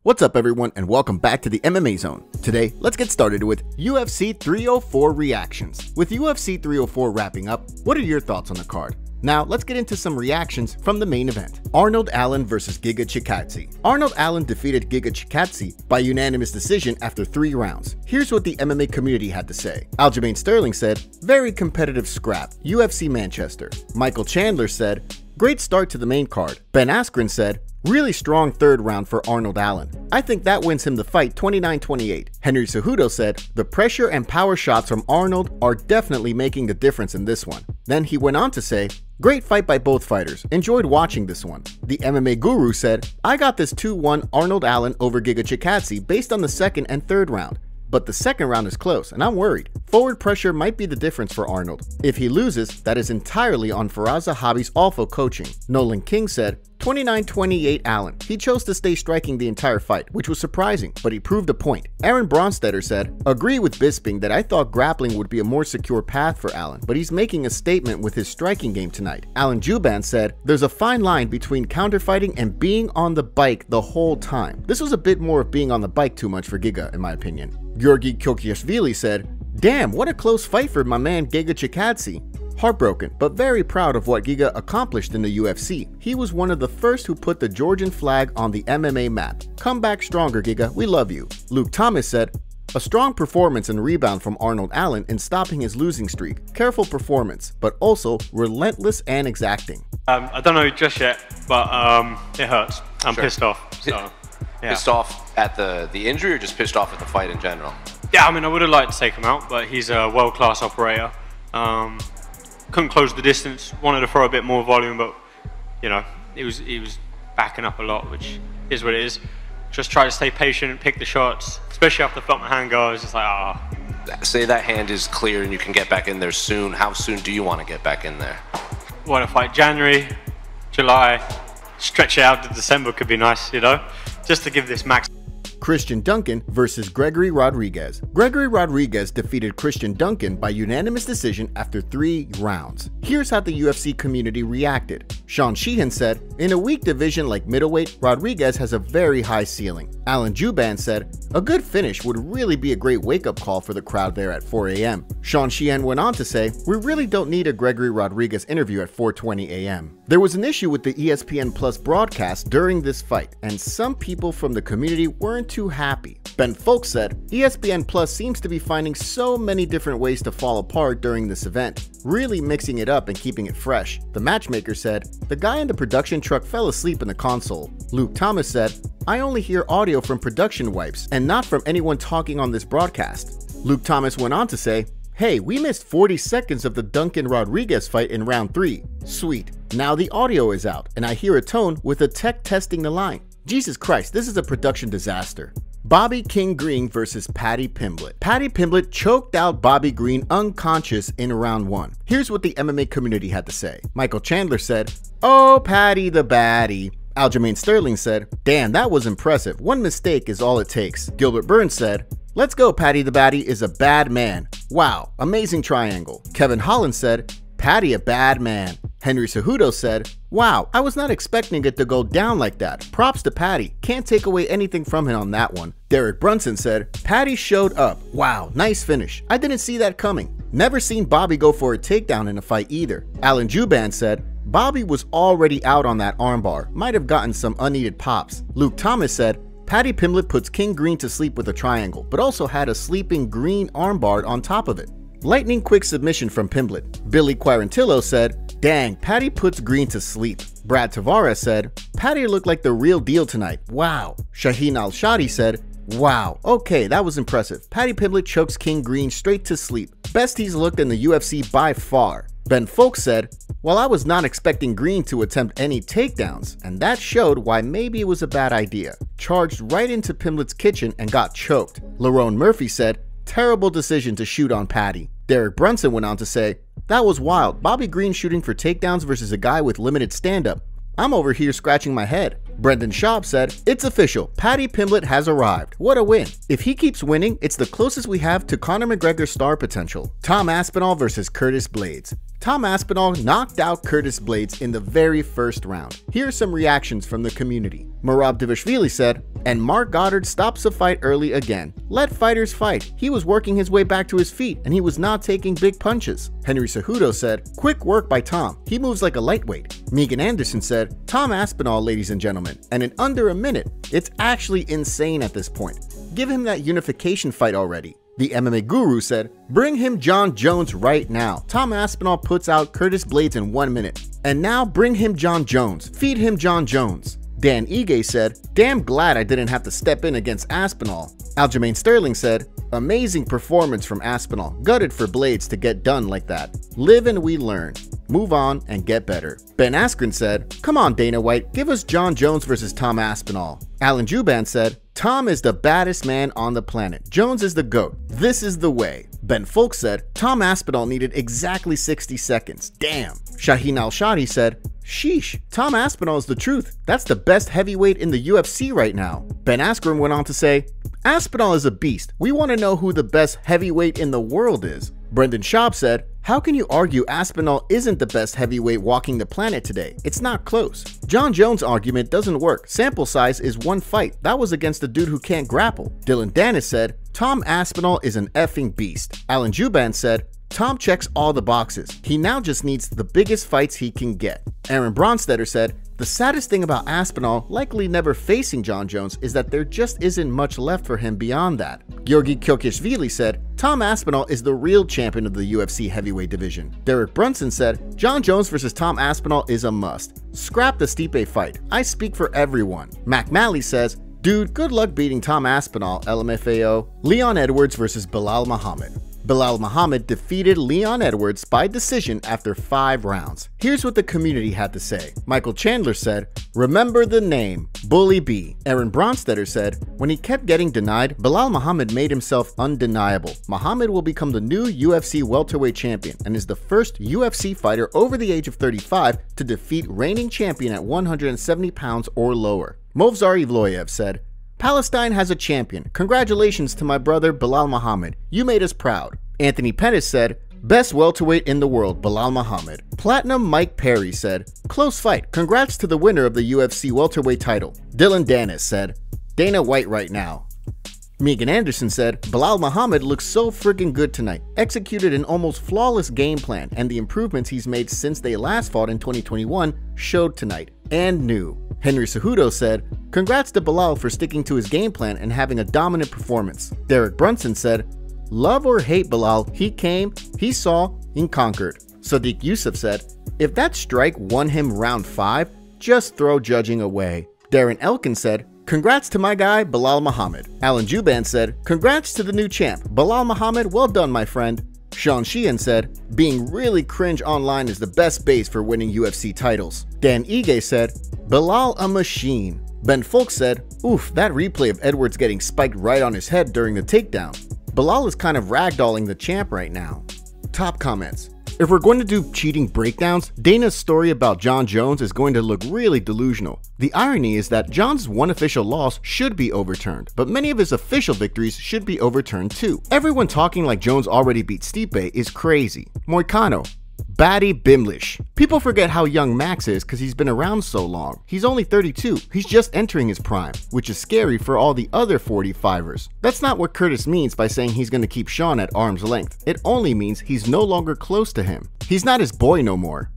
What's up everyone and welcome back to the MMA Zone. Today, let's get started with UFC 304 reactions. With UFC 304 wrapping up, what are your thoughts on the card? Now, let's get into some reactions from the main event. Arnold Allen vs. Giga Chikadze. Arnold Allen defeated Giga Chikadze by unanimous decision after 3 rounds. Here's what the MMA community had to say. Aljamain Sterling said, "Very competitive scrap, UFC Manchester." Michael Chandler said, "Great start to the main card." Ben Askren said, "Really strong third round for Arnold Allen. I think that wins him the fight 29-28. Henry Cejudo said, "The pressure and power shots from Arnold are definitely making the difference in this one." Then he went on to say, "Great fight by both fighters. Enjoyed watching this one." The MMA Guru said, "I got this 2-1 Arnold Allen over Giga Chikadze based on the second and third round. But the second round is close, and I'm worried. Forward pressure might be the difference for Arnold. If he loses, that is entirely on Faraz Zahabi's awful coaching." Nolan King said, 29-28 Allen. He chose to stay striking the entire fight, which was surprising, but he proved a point. Aaron Bronstetter said, "Agree with Bisping that I thought grappling would be a more secure path for Allen, but he's making a statement with his striking game tonight." Alan Juban said, "There's a fine line between counterfighting and being on the bike the whole time. This was a bit more of being on the bike too much for Giga, in my opinion." Georgi Kokiashvili said, "Damn, what a close fight for my man Giga Chikadze. Heartbroken, but very proud of what Giga accomplished in the UFC. He was one of the first who put the Georgian flag on the MMA map. Come back stronger, Giga. We love you." Luke Thomas said, "A strong performance and rebound from Arnold Allen in stopping his losing streak. Careful performance, but also relentless and exacting." I don't know just yet, but it hurts. I'm pissed off. So, yeah. Pissed off at the injury or just pissed off at the fight in general? Yeah, I mean, I would have liked to take him out, but he's a world-class operator. Couldn't close the distance, wanted to throw a bit more volume, but you know, he was backing up a lot, which is what it is. Just try to stay patient, pick the shots, especially after I felt my hand go. It's just like, ah. Say that hand is clear and you can get back in there soon. How soon do you want to get back in there? Want to fight January, July, stretch it out to December could be nice, you know, just to give this max. Christian Duncan vs. Gregory Rodrigues. Gregory Rodrigues defeated Christian Duncan by unanimous decision after 3 rounds. Here's how the UFC community reacted. Sean Sheehan said, "In a weak division like middleweight, Rodrigues has a very high ceiling." Alan Juban said, "A good finish would really be a great wake-up call for the crowd there at 4 a.m. Sean Sheehan went on to say, "We really don't need a Gregory Rodrigues interview at 4:20 a.m. There was an issue with the ESPN Plus broadcast during this fight, and some people from the community weren't too happy." Ben Folks said, "ESPN Plus seems to be finding so many different ways to fall apart during this event, really mixing it up and keeping it fresh." The matchmaker said, "The guy in the production truck fell asleep in the console." Luke Thomas said, "I only hear audio from production wipes and not from anyone talking on this broadcast." Luke Thomas went on to say, "Hey, we missed 40 seconds of the Duncan Rodrigues fight in round 3. Sweet. Now the audio is out and I hear a tone with a tech testing the line. Jesus Christ, this is a production disaster." Bobby King Green vs. Paddy Pimblett. Paddy Pimblett choked out Bobby Green unconscious in round 1. Here's what the MMA community had to say. Michael Chandler said, "Oh, Paddy the baddie." Aljamain Sterling said, "Damn, that was impressive. One mistake is all it takes." Gilbert Burns said, "Let's go, Paddy the baddie is a bad man. Wow, amazing triangle." Kevin Holland said, "Paddy a bad man." Henry Cejudo said, "Wow, I was not expecting it to go down like that. Props to Paddy. Can't take away anything from him on that one." Derek Brunson said, "Paddy showed up. Wow, nice finish. I didn't see that coming. Never seen Bobby go for a takedown in a fight either." Alan Juban said, "Bobby was already out on that armbar. Might have gotten some unneeded pops." Luke Thomas said, "Paddy Pimblett puts King Green to sleep with a triangle, but also had a sleeping Green armbar on top of it." Lightning quick submission from Pimblett. Billy Quarantillo said, "Dang, Paddy puts Green to sleep." Brad Tavares said, "Paddy looked like the real deal tonight. Wow." Shaheen Al-Shadi said, "Wow, okay, that was impressive. Paddy Pimblett chokes King Green straight to sleep. Best he's looked in the UFC by far." Ben Folks said, "Well, I was not expecting Green to attempt any takedowns, and that showed why maybe it was a bad idea. Charged right into Pimblett's kitchen and got choked." Lerone Murphy said, "Terrible decision to shoot on Paddy." Derek Brunson went on to say, "That was wild. Bobby Green shooting for takedowns versus a guy with limited stand-up. I'm over here scratching my head." Brendan Schaub said, "It's official. Paddy Pimblett has arrived. What a win. If he keeps winning, it's the closest we have to Conor McGregor's star potential." Tom Aspinall versus Curtis Blaydes. Tom Aspinall knocked out Curtis Blaydes in the very first round. Here are some reactions from the community. Merab Dvalishvili said, and Mark Goddard stops the fight early again. Let fighters fight. He was working his way back to his feet and he was not taking big punches. Henry Cejudo said, quick work by Tom. He moves like a lightweight. Megan Anderson said, Tom Aspinall, ladies and gentlemen, and in under a minute. It's actually insane at this point. Give him that unification fight already. The MMA guru said, bring him John Jones right now. Tom Aspinall puts out Curtis Blaydes in 1 minute. And now bring him John Jones. Feed him John Jones. Dan Ige said, damn glad I didn't have to step in against Aspinall. Aljamain Sterling said, amazing performance from Aspinall. Gutted for Blaydes to get done like that. Live and we learn. Move on and get better. Ben Askren said, come on Dana White, give us John Jones versus Tom Aspinall. Alan Juban said, Tom is the baddest man on the planet. Jones is the GOAT. This is the way. Ben Folk said, Tom Aspinall needed exactly 60 seconds. Damn. Shaheen Al-Shadi said, sheesh, Tom Aspinall is the truth. That's the best heavyweight in the UFC right now. Ben Askren went on to say, Aspinall is a beast. We want to know who the best heavyweight in the world is. Brendan Schaub said, how can you argue Aspinall isn't the best heavyweight walking the planet today? It's not close. John Jones' argument doesn't work. Sample size is one fight. That was against a dude who can't grapple. Dylan Dennis said, Tom Aspinall is an effing beast. Alan Juban said, Tom checks all the boxes. He now just needs the biggest fights he can get. Aaron Bronstetter said, the saddest thing about Aspinall likely never facing John Jones is that there just isn't much left for him beyond that. Georgi Kyokishvili said, Tom Aspinall is the real champion of the UFC heavyweight division. Derek Brunson said, John Jones versus Tom Aspinall is a must. Scrap the Stipe fight. I speak for everyone. Mac Malley says, dude, good luck beating Tom Aspinall, LMFAO. Leon Edwards versus Belal Muhammad. Belal Muhammad defeated Leon Edwards by decision after 5 rounds. Here's what the community had to say. Michael Chandler said, remember the name, Bully B. Aaron Bronstetter said, when he kept getting denied, Belal Muhammad made himself undeniable. Muhammad will become the new UFC welterweight champion and is the first UFC fighter over the age of 35 to defeat reigning champion at 170 pounds or lower. Movzar Evloyev said, Palestine has a champion. Congratulations to my brother Belal Muhammad. You made us proud. Anthony Pettis said, best welterweight in the world, Belal Muhammad. Platinum Mike Perry said, close fight. Congrats to the winner of the UFC welterweight title. Dylan Dennis said, Dana White right now. Megan Anderson said, Belal Muhammad looks so friggin' good tonight. Executed an almost flawless game plan, and the improvements he's made since they last fought in 2021 showed tonight. And new. Henry Cejudo said, congrats to Belal for sticking to his game plan and having a dominant performance. Derek Brunson said, love or hate Belal, he came, he saw, and conquered. Sadiq Yusuf said, if that strike won him round 5, just throw judging away. Darren Elkin said, congrats to my guy, Belal Muhammad. Alan Juban said, congrats to the new champ, Belal Muhammad, well done my friend. Sean Sheehan said, being really cringe online is the best base for winning UFC titles. Dan Ige said, Belal a machine. Ben Folk said, oof, that replay of Edwards getting spiked right on his head during the takedown. Belal is kind of ragdolling the champ right now. Top comments. If we're going to do cheating breakdowns, Dana's story about John Jones is going to look really delusional. The irony is that John's one official loss should be overturned, but many of his official victories should be overturned too. Everyone talking like Jones already beat Stipe is crazy. Moicano. Paddy Bimlish. People forget how young Max is because he's been around so long. He's only 32. He's just entering his prime, which is scary for all the other 45ers. That's not what Curtis means by saying he's going to keep Sean at arm's length. It only means he's no longer close to him. He's not his boy no more.